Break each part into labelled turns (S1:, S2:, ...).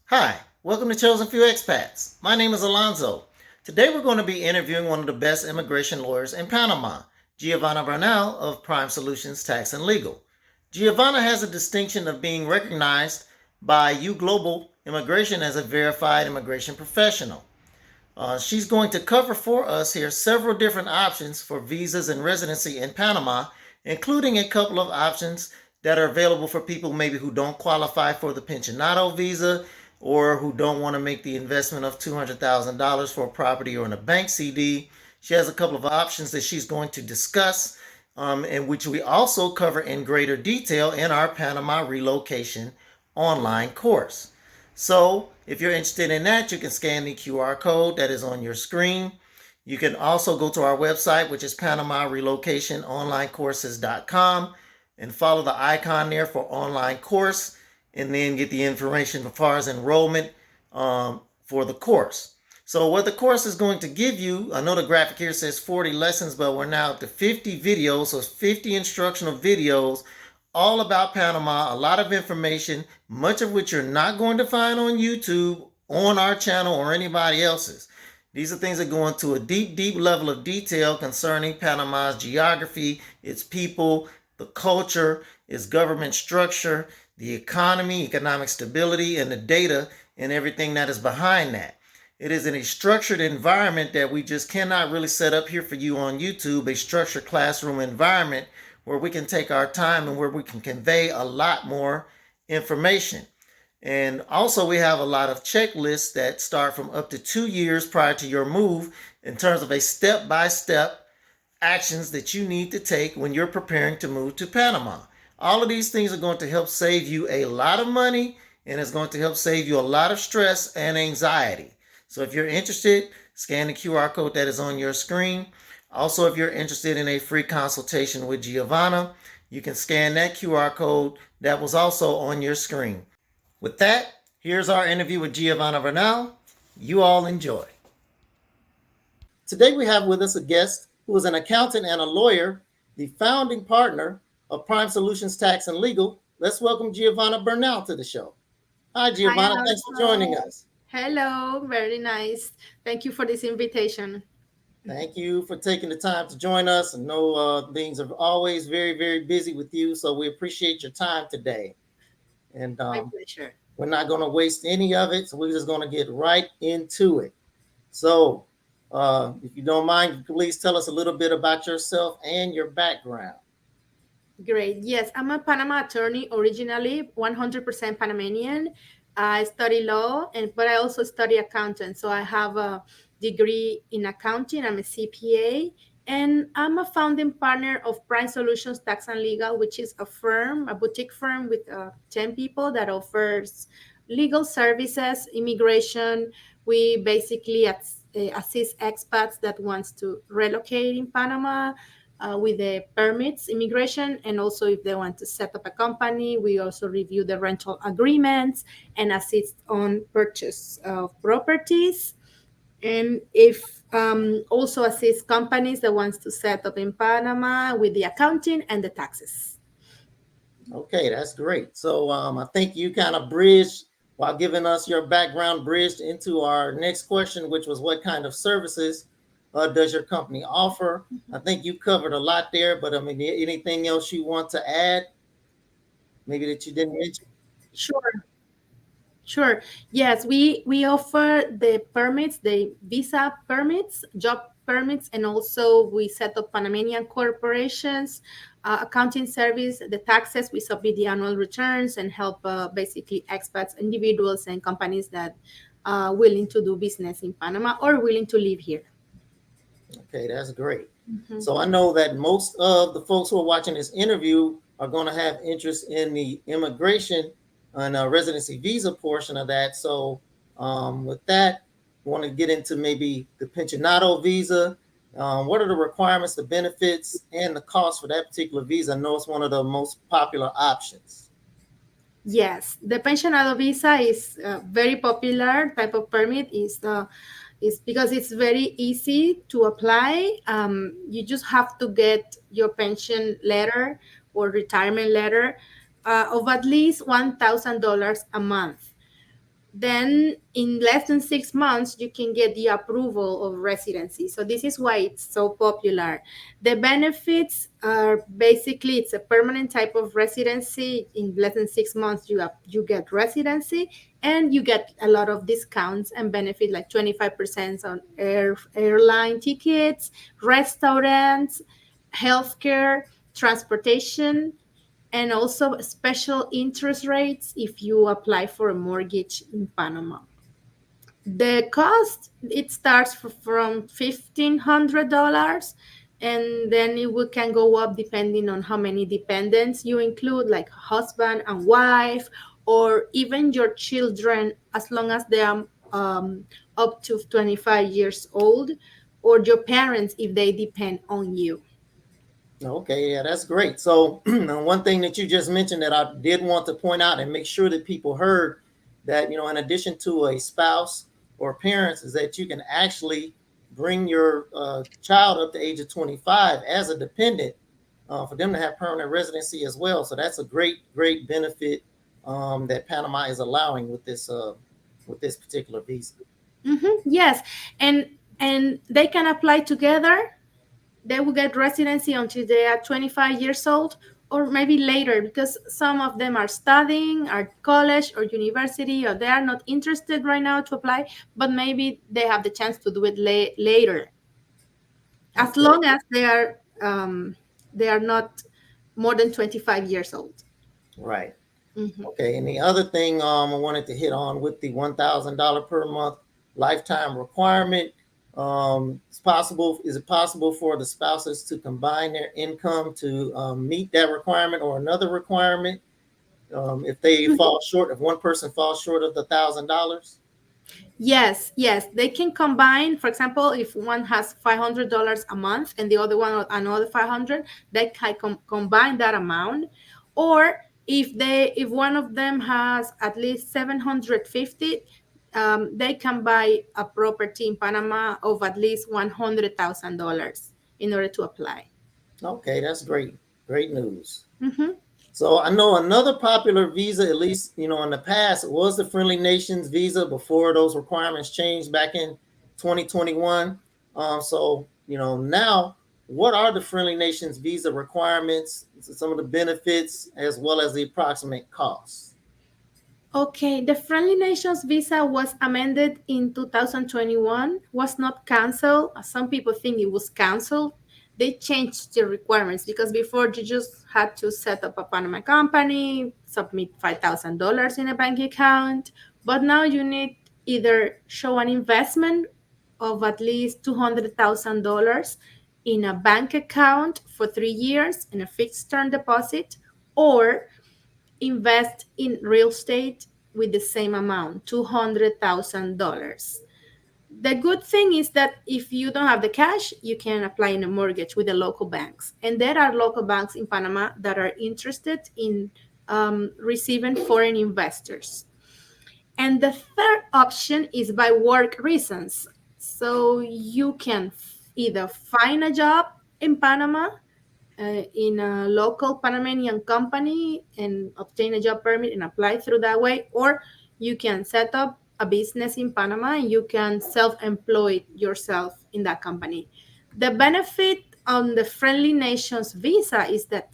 S1: Hi, welcome to Chosen Few Expats. My name is Alonzo. Today we're going to be interviewing one of the best immigration lawyers in Panama, Giovanna Bernal of Prime Solutions Tax and Legal. Giovanna has a distinction of being recognized by U Global Immigration as a verified immigration professional. She's going to cover for us here several different options for visas and residency in Panama, including a couple of options that are available for people maybe who don't qualify for the pensionado visa or who don't want to make the investment of $200,000 for a property or in a bank CD. She has a couple of options that she's going to discuss, and which we also cover in greater detail in our Panama relocation online course. So if you're interested in that, you can scan the QR code that is on your screen. You can also go to our website, which is PanamaRelocationOnlineCourses.com, and follow the icon there for online course, and then get the information as far as enrollment for the course. So what the course is going to give you, I know the graphic here says 40 lessons, but we're now up to 50 videos, so it's 50 instructional videos all about Panama, a lot of information, much of which you're not going to find on YouTube, on our channel, or anybody else's. These are things that go into a deep, deep level of detail concerning Panama's geography, its people, the culture, its government structure, the economy, economic stability, and the data and everything that is behind that. It is in a structured environment that we just cannot really set up here for you on YouTube, a structured classroom environment where we can take our time and where we can convey a lot more information. And also, we have a lot of checklists that start from up to 2 years prior to your move in terms of a step by step actions that you need to take when you're preparing to move to Panama. All of these things are going to help save you a lot of money, and it's going to help save you a lot of stress and anxiety. So if you're interested, scan the QR code that is on your screen. Also, if you're interested in a free consultation with Giovanna, you can scan that QR code that was also on your screen. With that, here's our interview with Giovanna Bernal. You all enjoy. Today we have with us a guest who is an accountant and a lawyer, the founding partner of Prime Solutions Tax and Legal. Let's welcome Giovanna Bernal to the show. Hi,
S2: Hi,
S1: Giovanna. Thanks for joining
S2: Alonso.
S1: us.
S2: Hello, very nice. Thank you for this invitation.
S1: Thank you for taking the time to join us. I know things are always very, very busy with you, so we appreciate your time today. And
S2: My pleasure.
S1: we're not going to waste any of it, so we're just going to get right into it. So, if you don't mind, please tell us a little bit about yourself and your background.
S2: Great. Yes, I'm a Panama attorney originally, 100% Panamanian. I study law, but I also study accountant. So I have a degree in accounting. I'm a CPA, and I'm a founding partner of Prime Solutions Tax and Legal, which is a firm, a boutique firm with 10 people that offers legal services, immigration. We basically assist expats that wants to relocate in Panama with the permits, immigration, and also if they want to set up a company, we also review the rental agreements and assist on purchase of properties. And if also assist companies that wants to set up in Panama with the accounting and the taxes.
S1: Okay, that's great. So, I think you kind of bridged while giving us your background, bridged into our next question, which was what kind of services does your company offer? I think you covered a lot there, but I mean, anything else you want to add, maybe that you didn't mention?
S2: Sure. Sure. Yes, we offer the permits, the visa permits, job permits, and also we set up Panamanian corporations, accounting service, the taxes. We submit the annual returns and help basically expats, individuals, and companies that are willing to do business in Panama or willing to live here.
S1: Okay, that's great.
S2: Mhm.
S1: So I know that most of the folks who are watching this interview are going to have interest in the immigration and residency visa portion of that. So with that, I want to get into maybe the pensionado visa. What are the requirements, the benefits, and the cost for that particular visa? I know it's one of the most popular options.
S2: Yes, the pensionado visa is a very popular type of permit. Is because it's very easy to apply. You just have to get your pension letter or retirement letter of at least $1,000 a month. then in less than 6 months you can get the approval of residency. So this is why it's so popular. The benefits are basically it's a permanent type of residency. In less than 6 months you get residency, and you get a lot of discounts and benefits like 25% on airline tickets, restaurants, healthcare, transportation, and also special interest rates if you apply for a mortgage in Panama. The cost it starts from $1,500, and then can go up depending on how many dependents you include, like husband and wife, or even your children, as long as they are up to 25 years old, or your parents if they depend on you.
S1: Okay, yeah, that's great. So one thing that you just mentioned that I did want to point out and make sure that people heard that, in addition to a spouse or parents, is that you can actually bring your child up to age of 25 as a dependent for them to have permanent residency as well. So that's a great benefit that Panama is allowing with this particular visa.
S2: Yes, and they can apply together. They will get residency until they are 25 years old, or maybe later, because some of them are studying at college or university, or they are not interested right now to apply, but maybe they have the chance to do it later, as
S1: Okay,
S2: long as they are not more than 25 years old.
S1: right.
S2: Mhm.
S1: Okay, and the other thing I wanted to hit on with the $1,000 per month lifetime requirement, is it possible for the spouses to combine their income to meet that requirement or another requirement if they fall short, if one person falls short of the $1,000?
S2: Yes, yes, they can combine. For example, if one has $500 a month and the other one another 500, they can combine that amount. Or if one of them has at least 750, they can buy a property in Panama of at least $100,000 in order to apply.
S1: Okay, that's great news.
S2: Mhm.
S1: So I know another popular visa, at least in the past, it was the Friendly Nations visa before those requirements changed back in 2021. So now, what are the Friendly Nations visa requirements? Some of the benefits as well as the approximate costs.
S2: Okay, the Friendly Nations visa was amended in 2021, was not canceled. Some people think it was canceled. They changed the requirements because before you just had to set up a Panama company, submit $5,000 in a bank account, but now you need either show an investment of at least $200,000 in a bank account for 3 years in a fixed term deposit, or invest in real estate with the same amount, $200,000. The good thing is that if you don't have the cash, you can apply in a mortgage with the local banks. And there are local banks in Panama that are interested in receiving foreign investors. And the third option is by work reasons. So you can either find a job in Panama in a local Panamanian company and obtain a job permit and apply through that way, or you can set up a business in Panama and you can self-employ yourself in that company. The benefit on the Friendly Nations visa is that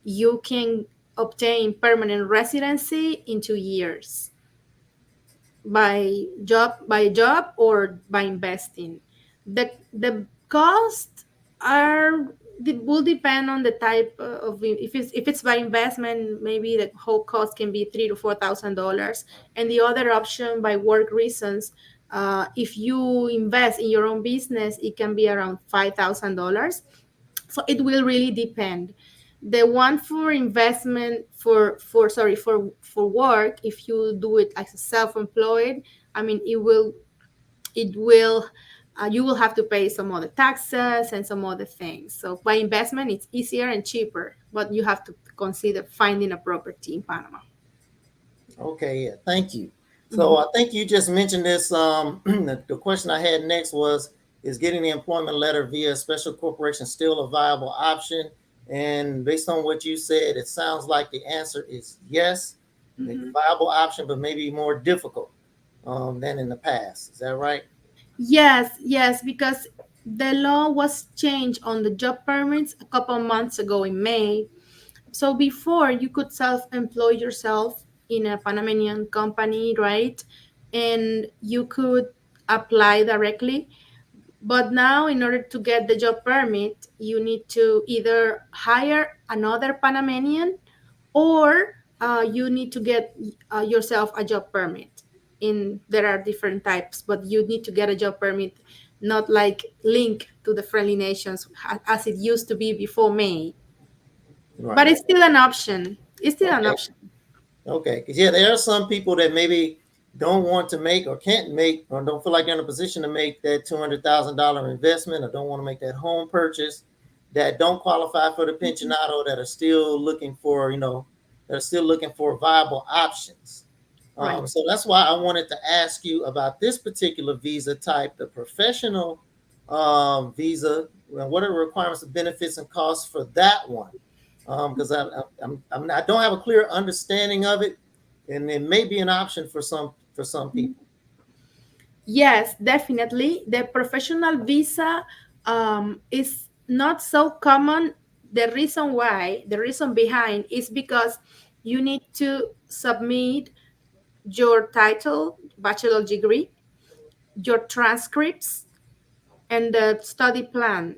S2: you can obtain permanent residency in 2 years by job or by investing. The cost are will depend on the type of, if it's by investment, maybe the whole cost can be $3,000 to $4,000, and the other option by work reasons, if you invest in your own business, it can be around $5,000. So it will really depend. The one for investment, for work, if you do it as a self-employed, I mean, it will you will have to pay some other taxes and some other things. So by investment, it's easier and cheaper, but you have to consider finding a property in Panama.
S1: Okay, yeah, thank you. So
S2: Mhm.
S1: I think you just mentioned this. The question I had next was, is getting the employment letter via special corporation still a viable option? And based on what you said, it sounds like the answer is yes, a
S2: Mhm.
S1: viable option, but maybe more difficult. than in the past. Is that right?
S2: Yes, yes, because the law was changed on the job permits a couple months ago in May. So before you could self-employ yourself in a Panamanian company, right? And you could apply directly. But now, in order to get the job permit, you need to either hire another Panamanian or you need to get yourself a job permit. In there are different types, but you need to get a job permit, not like link to the friendly nations as it used to be before May. But
S1: Right.
S2: it's still an option. It's still an
S1: Okay.
S2: option.
S1: Okay. Because yeah, there are some people that maybe don't want to make or can't make or don't feel like they're in a position to make that $200,000 investment or don't want to make that home purchase that don't qualify for the
S2: Mhm.
S1: pensionado that are still looking for, that are still looking for viable options.
S2: Right.
S1: So that's why I wanted to ask you about this particular visa type, the professional visa. What are the requirements, of benefits, and costs for that one? Because I don't have a clear understanding of it, and it may be an option for some people.
S2: Yes, definitely. The professional visa is not so common. The reason behind is because you need to submit your title, bachelor degree, your transcripts, and the study plan.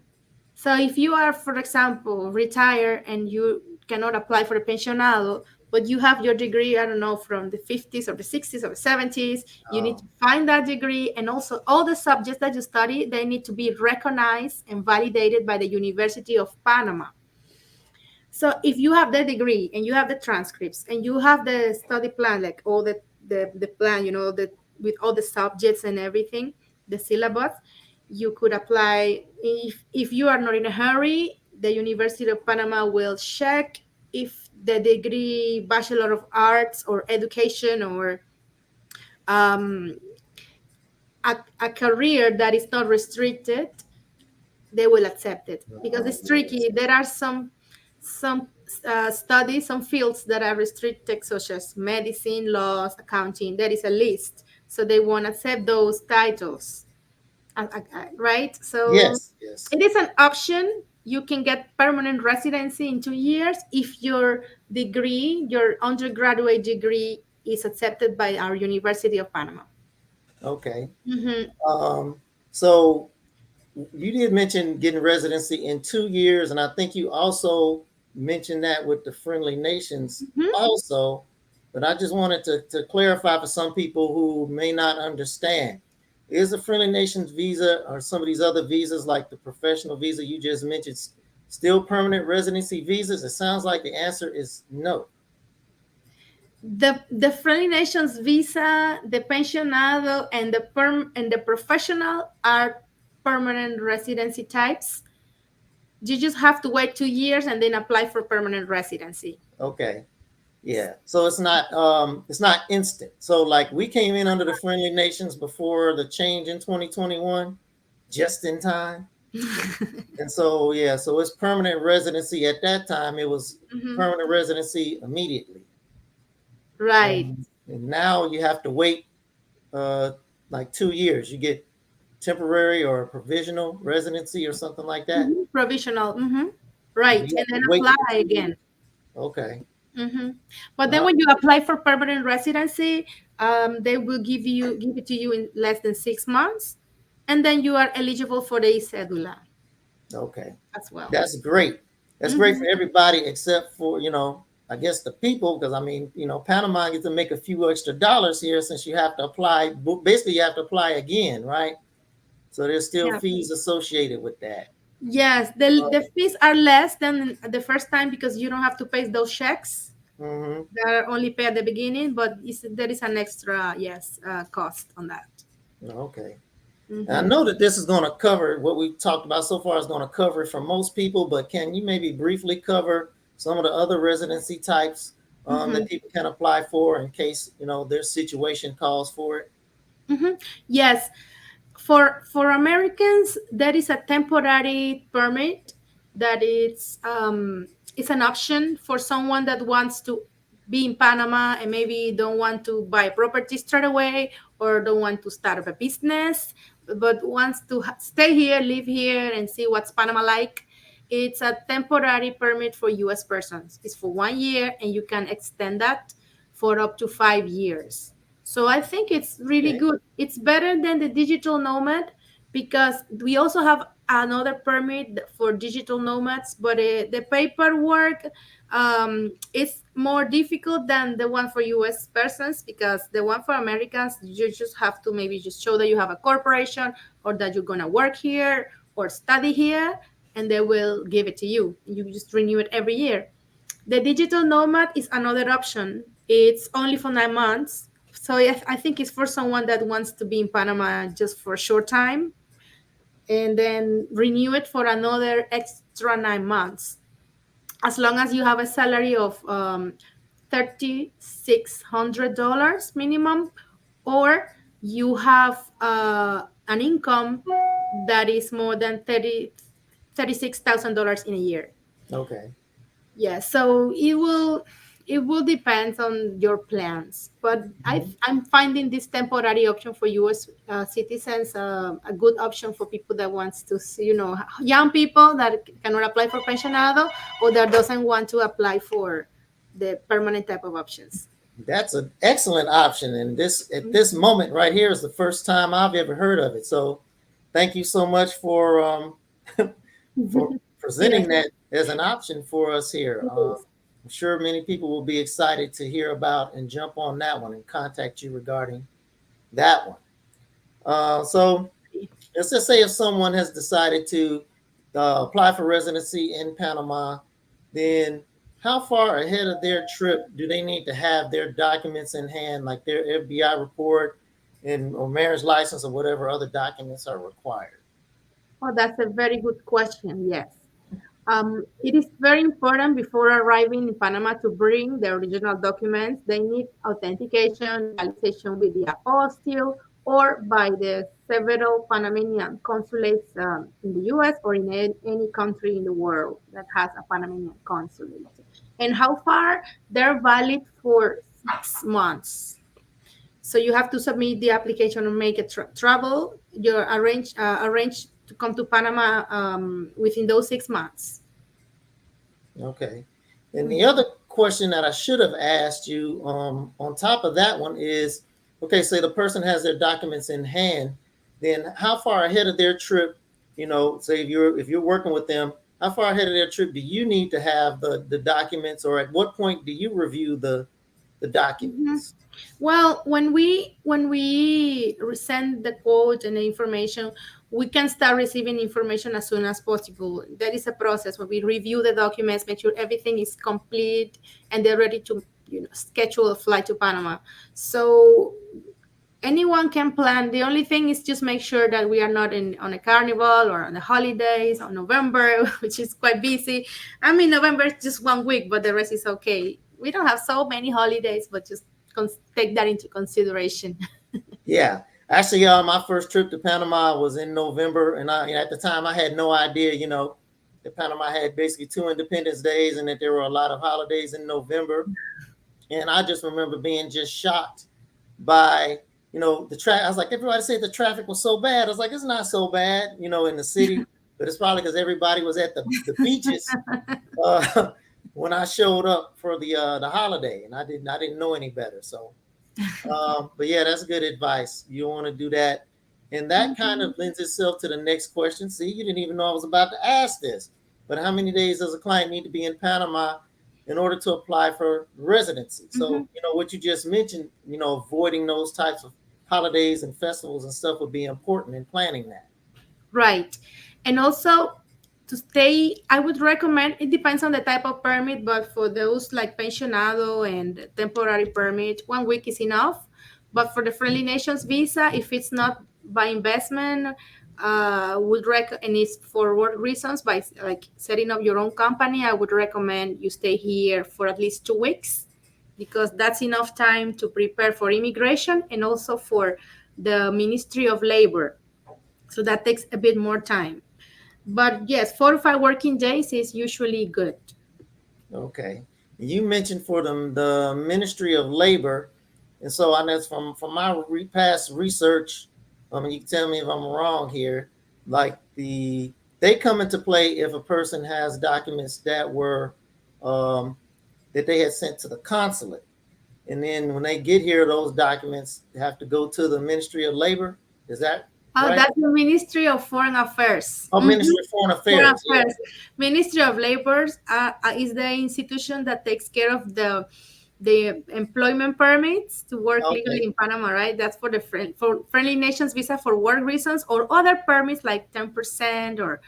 S2: So if you are, for example, retired and you cannot apply for a pensionado, but you have your degree, I don't know, from the 50s or the 60s or the 70s, you need to
S1: Um,
S2: find that degree. And also all the subjects that you study, they need to be recognized and validated by the University of Panama. So if you have the degree and you have the transcripts and you have the study plan, like all the plan, with all the subjects and everything, the syllabus, you could apply. If you are not in a hurry, the University of Panama will check if the degree Bachelor of Arts or Education or um, a career that is not restricted, they will accept it because it's
S1: yes.
S2: tricky. There are some studies, some fields that are restricted, such as medicine, laws, accounting. There is a list, so they won't accept those titles, right? So
S1: Yes. Yes.
S2: it is an option. You can get permanent residency in 2 years if your degree, your undergraduate degree, is accepted by our University of Panama.
S1: Okay.
S2: Hmm.
S1: Um, so you did mention getting residency in 2 years, and I think you also mentioned that with the friendly nations
S2: Hmm.
S1: also. But I just wanted to clarify for some people who may not understand. Is the friendly nations visa or some of these other visas like the professional visa you just mentioned still permanent residency visas? It sounds like the answer is no.
S2: The friendly nations visa, the pensionado, and the professional are permanent residency types. You just have to wait 2 years and then apply for permanent residency.
S1: Okay. Yeah. So it's not instant. So like we came in under the friendly nations before the change in 2021, just in time. And so yeah, so it's permanent residency. At that time it was
S2: Mhm.
S1: permanent residency immediately.
S2: Right.
S1: And now you have to wait uh like 2 years. You get temporary or provisional residency or something like that.
S2: Mhm. Provisional.
S1: And
S2: Right.
S1: you
S2: And
S1: have
S2: then
S1: to wait for
S2: apply
S1: 2 years.
S2: again.
S1: Okay.
S2: hmm But then
S1: Uh,
S2: when you apply for permanent residency, they will give it to you in less than 6 months, and then you are eligible for the cedula
S1: okay.
S2: as well.
S1: That's great. That's great for
S2: Hmm.
S1: everybody except for, I guess the people, because I mean, Panama gets to make a few extra dollars here since you have to apply. Basically, you have to apply again, right? So there's still
S2: Yeah.
S1: fees associated with that.
S2: Yes, the fees are less than the first time because you don't have to pay those checks
S1: Mm-hmm.
S2: that are only paid at the beginning, but there is an extra, yes, cost on that.
S1: Okay. And I
S2: Hmm.
S1: know that this is going to cover what we've talked about so far is going to cover it for most people, but can you maybe briefly cover some of the other residency types
S2: Hmm.
S1: that people can apply for in case, their situation calls for it?
S2: Hmm. Yes, for Americans, there is a temporary permit that it's an option for someone that wants to be in Panama and maybe don't want to buy property straight away or don't want to start up a business, but wants to stay here, live here, and see what's Panama like. It's a temporary permit for US persons. It's for 1 year, and you can extend that for up to 5 years. So I think it's really
S1: Okay.
S2: good. It's better than the digital nomad because we also have another permit for digital nomads, but the paperwork is more difficult than the one for US persons because the one for Americans, you just have to maybe just show that you have a corporation or that you're going to work here or study here, and they will give it to you. You just renew it every year. The digital nomad is another option. It's only for 9 months. So I think it's for someone that wants to be in Panama just for a short time and then renew it for another extra 9 months. As long as you have a salary of $3,600 minimum, or you have an income that is more than $36,000 in a year.
S1: Okay.
S2: Yeah, so it will depend on your plans, but
S1: Mhm.
S2: I'm finding this temporary option for US citizens a good option for people that wants to see, young people that cannot apply for pensionado or that doesn't want to apply for the permanent type of options.
S1: That's an excellent option, and this at this moment right here is the first time I've ever heard of it. So, thank you so much for
S2: Yes,
S1: presenting that as an option for us here.
S2: it is.
S1: I'm sure many people will be excited to hear about and jump on that one and contact you regarding that one. So let's just say if someone has decided to apply for residency in Panama, then how far ahead of their trip do they need to have their documents in hand, like their FBI report and or marriage license or whatever other documents are required?
S2: Oh, that's a very good question. Yes. It is very important before arriving in Panama to bring the original documents. They need authentication, legalization with the apostille or by the several Panamanian consulates in the US or in any country in the world that has a Panamanian consulate. And how far? They're valid for 6 months. So you have to submit the application and make a travel. You're arrange to come to Panama within those 6 months.
S1: Okay. And the other question that I should have asked you on top of that one is, okay, say the person has their documents in hand, then how far ahead of their trip, say if you're working with them, how far ahead of their trip do you need to have the documents, or at what point do you review the
S2: Mhm.
S1: documents?
S2: Well, when we send the quote and the information, we can start receiving information as soon as possible. That is a process where we review the documents, make sure everything is complete, and they're ready to schedule a flight to Panama. So anyone can plan. The only thing is just make sure that we are not on a carnival or on the holidays or November, which is quite busy. I mean, November is just 1 week, but the rest is okay. We don't have so many holidays, but just take that into consideration.
S1: Yeah. Actually, my first trip to Panama was in November, and at the time I had no idea, that Panama had basically 2 Independence Days and that there were a lot of holidays in November. And I just remember being just shocked by, the traffic. I was like, everybody said the traffic was so bad. I was like, it's not so bad, in the city, but it's probably because everybody was at the beaches uh, when I showed up for the holiday, and I didn't know any better. So, but yeah, that's good advice. You want to do that, and that kind
S2: Mhm.
S1: of lends itself to the next question. See, you didn't even know I was about to ask this, but how many days does a client need to be in Panama in order to apply for residency?
S2: Mhm.
S1: So, what you just mentioned, avoiding those types of holidays and festivals and stuff would be important in planning that.
S2: Right. And also to stay, I would recommend, it depends on the type of permit, but for those like pensionado and temporary permit, 1 week is enough. But for the friendly nations visa, if it's not by investment, and it's for work reasons, by like setting up your own company, I would recommend you stay here for at least 2 weeks because that's enough time to prepare for immigration and also for the Ministry of Labor, so that takes a bit more time. But yes, 4 to 5 working days is usually good.
S1: Okay. You mentioned for the Ministry of Labor, and so I know from my past research, you can tell me if I'm wrong here. Like they come into play if a person has documents that were that they had sent to the consulate, and then when they get here, those documents have to go to the Ministry of Labor. Is that
S2: Oh,
S1: right?
S2: that's the Ministry of Foreign Affairs.
S1: Oh, Ministry of Foreign
S2: Foreign
S1: Affairs. Yeah.
S2: Affairs. Ministry of Labor is the institution that takes care of the employment permits to work legally
S1: Okay.
S2: in Panama, right? That's for for friendly nations visa for work reasons, or other permits like 10% or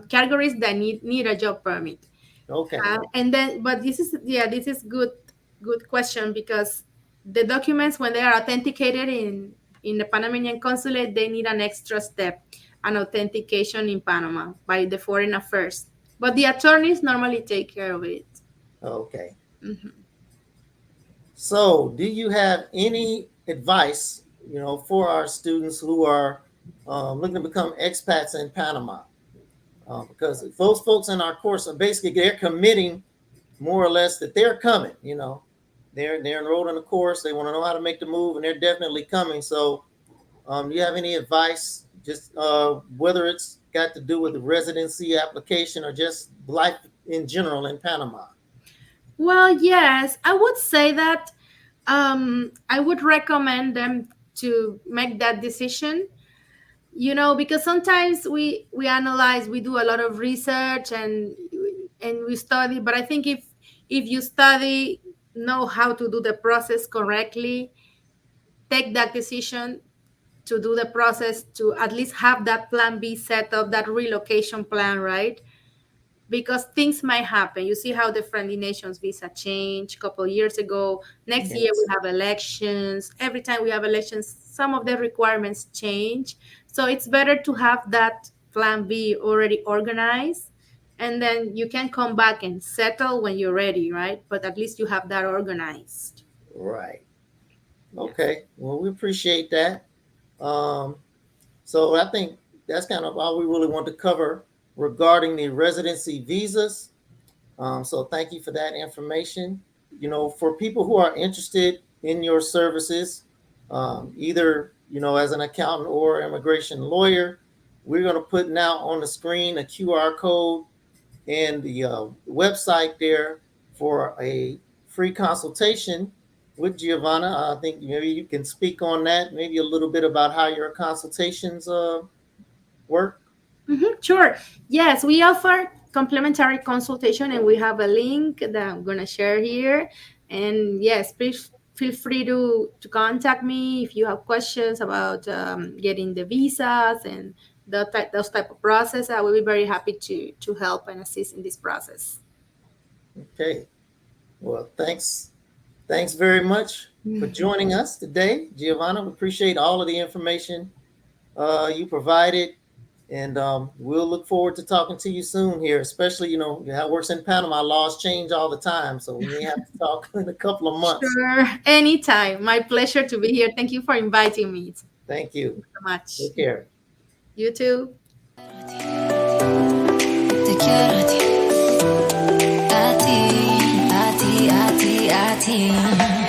S2: categories that need a job permit.
S1: Okay.
S2: And then, but this is good question, because the documents, when they are authenticated in the Panamanian consulate, they need an extra step, an authentication in Panama by the Foreign Affairs. But the attorneys normally take care of it.
S1: Okay.
S2: Mhm.
S1: So, do you have any advice, for our students who are looking to become expats in Panama? Because those folks in our course are basically they're committing more or less that they're coming. They're enrolled in the course. They want to know how to make the move, and they're definitely coming. So, do you have any advice, just whether it's got to do with the residency application or just life in general in Panama?
S2: Well, yes, I would say that I would recommend them to make that decision, because sometimes we analyze, we do a lot of research, and we study. But I think if you study, know how to do the process correctly, take that decision to do the process, to at least have that plan B set up, that relocation plan, right? Because things might happen. You see how the friendly nations visa changed a couple of years ago. Next year we
S1: Yes.
S2: have elections. Every time we have elections, some of the requirements change. So it's better to have that plan B already organized, and then you can come back and settle when you're ready, right? But at least you have that organized.
S1: Right.
S2: Yes.
S1: Okay. Well, we appreciate that. Um, so I think that's kind of all we really want to cover regarding the residency visas. So thank you for that information. For people who are interested in your services, either as an accountant or immigration lawyer, we're going to put now on the screen a QR code and the website there for a free consultation with Giovanna. I think maybe you can speak on that, maybe a little bit about how your consultations work.
S2: Sure. Yes, we offer complimentary consultation, and we have a link that I'm going to share here. And yes, please feel free to contact me if you have questions about getting the visas and those type of process. I will be very happy to help and assist in this process.
S1: Okay. Well, thanks very much for joining us today, Giovanna. We appreciate all of the information you provided, and we'll look forward to talking to you soon here, especially, how it works in Panama. Laws change all the time, so we may have to talk in a couple of months.
S2: Sure. Anytime. My pleasure to be here. Thank you for inviting me.
S1: Thank
S2: Thank
S1: you.
S2: you so much.
S1: Take care.
S2: You too.
S3: Te quiero a ti, a ti, a ti, a ti, a ti.